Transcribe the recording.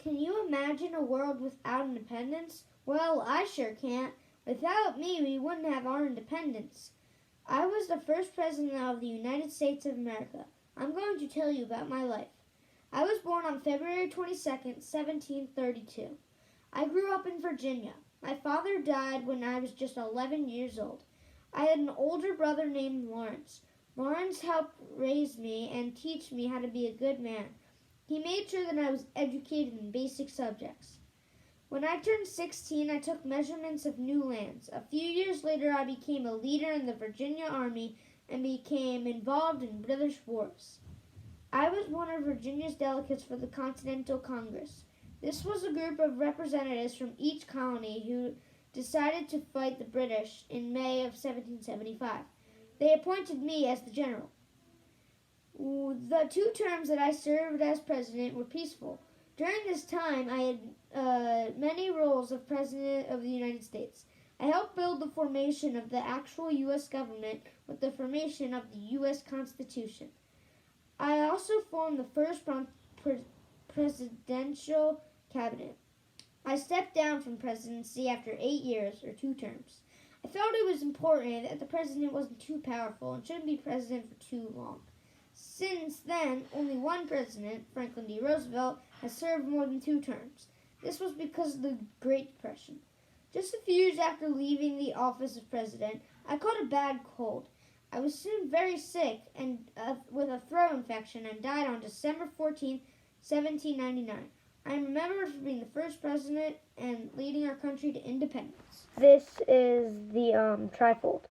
Can you imagine a world without independence? Well, I sure can't. Without me, we wouldn't have our independence. I was the first president of the United States of America. I'm going to tell you about my life. I was born on February 22nd, 1732. I grew up in Virginia. My father died when I was just 11 years old. I had an older brother named Lawrence. Lawrence helped raise me and teach me how to be a good man. He made sure that I was educated in basic subjects. When I turned 16, I took measurements of new lands. A few years later, I became a leader in the Virginia Army and became involved in British wars. I was one of Virginia's delegates for the Continental Congress. This was a group of representatives from each colony who decided to fight the British in May of 1775. They appointed me as the general. The 2 terms that I served as president were peaceful. During this time, I had many roles of President of the United States. I helped build the formation of the actual U.S. government with the formation of the U.S. Constitution. I also formed the first presidential cabinet. I stepped down from presidency after 8 years, or 2 terms. I felt it was important that the president wasn't too powerful and shouldn't be president for too long. Since then, only one president, Franklin D. Roosevelt, has served more than 2 terms. This was because of the Great Depression. Just a few years after leaving the office of president, I caught a bad cold. I was soon very sick and with a throat infection and died on December 14, 1799. I am remembered for being the first president and leading our country to independence. This is the trifold.